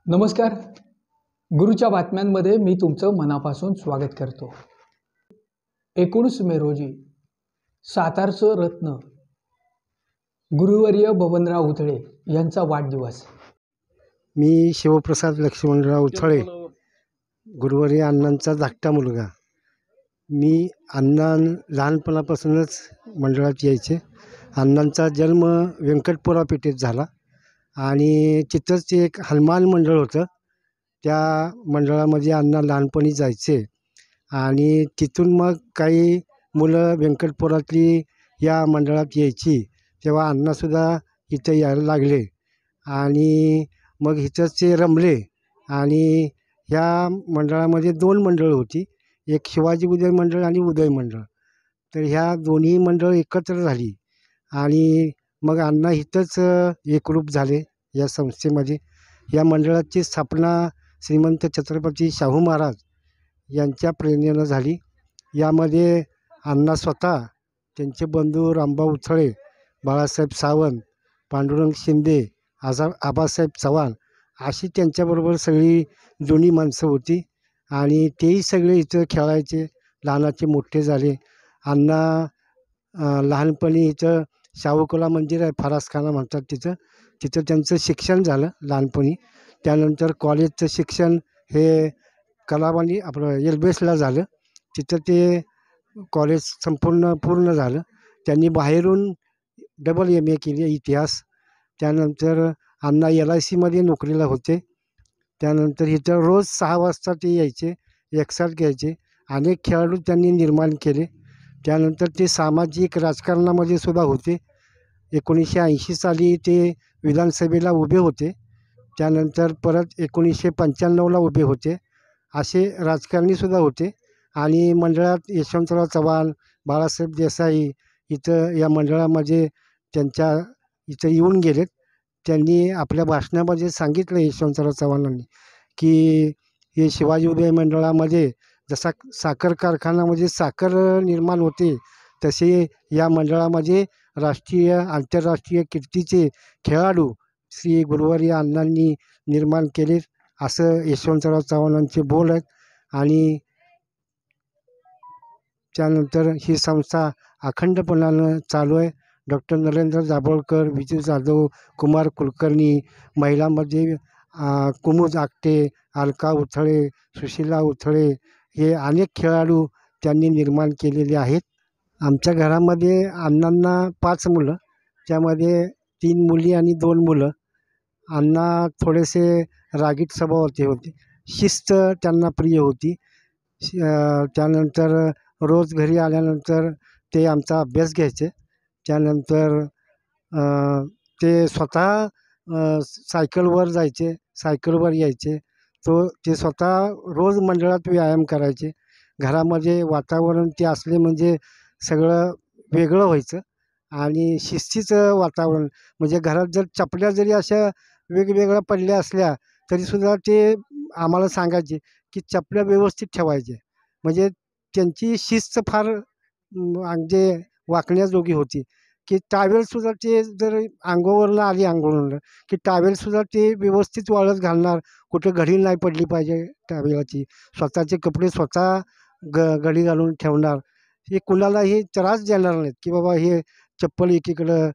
नमस्कार. गुरुच्या बातम्यांमध्ये मी तुमचं मनापासून स्वागत करतो. 19 मे रोजी सातारचं रत्न गुरुवर्य बबनराव उथळे यांचा वाढदिवस. मी शिवप्रसाद लक्ष्मणराव उथळे, गुरुवर्य अण्णांचा धाकटा मुलगा. मी अण्णा लहानपणापासूनच मंडळात यायचे. अण्णांचा जन्म व्यंकटपुरा पेठेत झाला आणि तिथंच एक हनुमान मंडळ होतं. त्या मंडळामध्ये अण्णा लहानपणी जायचे आणि तिथून मग काही मुलं व्यंकटपुरातली या मंडळात यायची, तेव्हा अण्णासुद्धा इथं यायला लागले आणि मग इथंच ते रमले. आणि ह्या मंडळामध्ये 2 मंडळं होती, एक शिवाजी उदय मंडळ आणि उदय मंडळ. तर ह्या दोन्ही मंडळ एकत्र झाली आणि मग अण्णा इथंच एकरूप झाले या संस्थेमध्ये. या मंडळाची स्थापना श्रीमंत छत्रपती शाहू महाराज यांच्या प्रेरणेनं झाली. यामध्ये अण्णा स्वतः, त्यांचे बंधू रामभाऊ उथळे, बाळासाहेब सावंत, पांडुरंग शिंदे, आबासाहेब चव्हाण अशी त्यांच्याबरोबर सगळी जुनी माणसं होती आणि तेही सगळे इथं खेळायचे. लहानाचे मोठे झाले. अण्णा लहानपणी इथं शाहूकोला मंदिर आहे, फरासखाना म्हणतात, तिथं त्यांचं शिक्षण झालं लहानपणी. त्यानंतर कॉलेजचं शिक्षण हे कलावाणी आपलं एलबेसला झालं. तिथं ते कॉलेज पूर्ण झालं. त्यांनी बाहेरून डबल MA केली इतिहास. त्यानंतर अण्णा LICमध्ये नोकरीला होते. त्यानंतर इथं रोज 6 वाजता ते यायचे, एक्साट घ्यायचे. अनेक खेळाडू त्यांनी निर्माण केले. त्यानंतर ते सामाजिक राजकारणामध्ये सुद्धा होते. 1980 साली ते विधानसभेला उभे होते. त्यानंतर परत 1995ला उभे होते. असे राजकारणीसुद्धा होते. आणि मंडळात यशवंतराव चव्हाण, बाळासाहेब देसाई इथं या मंडळामध्ये त्यांच्या इथं येऊन गेलेत. त्यांनी आपल्या भाषणामध्ये सांगितलं, यशवंतराव चव्हाणांनी, की हे शिवाजी उदय मंडळामध्ये जसा साखर कारखान्यामध्ये साखर निर्माण होते, तसे या मंडळामध्ये राष्ट्रीय आंतरराष्ट्रीय कीर्तीचे खेळाडू श्री गुरुवर्य अण्णांनी निर्माण केले, असं यशवंतराव चव्हाणांचे बोल आहेत. आणि त्यानंतर ही संस्था अखंडपणानं चालू आहे. डॉक्टर नरेंद्र दाभोळकर, विजू जाधव, कुमार कुलकर्णी, महिलांमध्ये कुमुद आगटे, अलका उथळे, सुशीला उथळे हे अनेक खेळाडू त्यांनी निर्माण केलेले आहेत. आमच्या घरामध्ये अण्णांना 5 मुलं, त्यामध्ये 3 मुली आणि 2 मुलं. अण्णा थोडेसे रागीट स्वभावाचे होते. शिस्त त्यांना प्रिय होती. त्यानंतर रोज घरी आल्यानंतर ते आमचा अभ्यास घ्यायचे. त्यानंतर ते स्वतः सायकलवर जायचे, सायकलवर यायचे. ते स्वतः रोज मंडळात व्यायाम करायचे. घरामध्ये वातावरण ते असले म्हणजे सगळं वेगळं व्हायचं आणि शिस्तीचं वातावरण. म्हणजे घरात जर चपल्या जरी अशा वेगवेगळ्या पडल्या असल्या तरीसुद्धा ते आम्हाला सांगायचे की चपल्या व्यवस्थित ठेवायचे. म्हणजे त्यांची शिस्त फार म्हणजे वाकण्याजोगी होती, की टावेलसुद्धा ते जर अंगावरनं आली अंघोळीनं की टावेलसुद्धा ते व्यवस्थित वाळत घालणार, कुठे घडी नाही पडली पाहिजे टावेलाची. स्वतःचे कपडे स्वतः घडी घालून ठेवणार. हे कुणालाही त्रास देणार नाहीत, की बाबा हे चप्पल एकीकडं,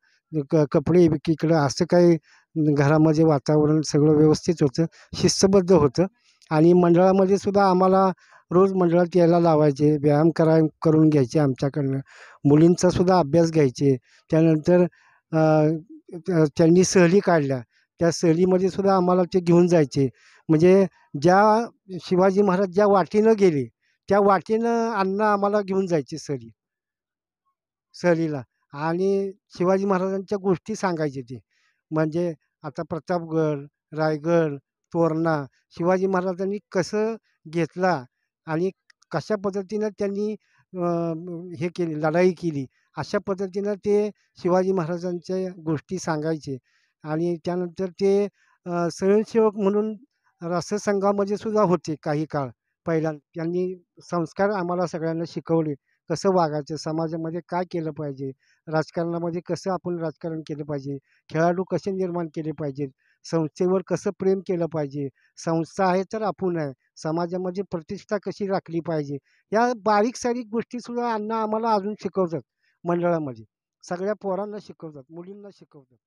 कपडे एकीकडं, असं काही घरामध्ये वातावरण सगळं व्यवस्थित होतं, शिस्तबद्ध होतं. आणि मंडळामध्ये सुद्धा आम्हाला रोज मंडळात यायला लावायचे, व्यायाम करून घ्यायचे आमच्याकडनं. मुलींचासुद्धा अभ्यास घ्यायचे. त्यानंतर त्यांनी सहली काढल्या, त्या सहलीमध्ये सुद्धा आम्हाला ते घेऊन जायचे. म्हणजे ज्या शिवाजी महाराज ज्या वाटेनं गेले त्या वाटेनं अण्णा आम्हाला घेऊन जायचे सहलीला. आणि शिवाजी महाराजांच्या गोष्टी सांगायचे ते. म्हणजे आता प्रतापगड, रायगड, तोरणा शिवाजी महाराजांनी कसं घेतला आणि कशा पद्धतीनं त्यांनी हे केली, लढाई केली, अशा पद्धतीनं ते शिवाजी महाराजांच्या गोष्टी सांगायचे. आणि त्यानंतर ते स्वयंसेवक म्हणून राष्ट्रसंघामध्ये सुद्धा होते काही काळ. त्यांनी संस्कार आम्हाला सगळ्यांना शिकवले, कसं वागायचं, समाजामध्ये काय केलं पाहिजे, राजकारणामध्ये कसं आपण राजकारण केलं पाहिजे, खेळाडू कसे निर्माण केले पाहिजेत, संस्थेवर कसं प्रेम केलं पाहिजे, संस्था आहे तर आपण आहे, समाजामध्ये प्रतिष्ठा कशी राखली पाहिजे, या बारीक-सारीक गोष्टीसुद्धा अण्णा आम्हाला अजून शिकवतात मंडळामध्ये. सगळ्या पोरांना शिकवतात, मुलींना शिकवतात.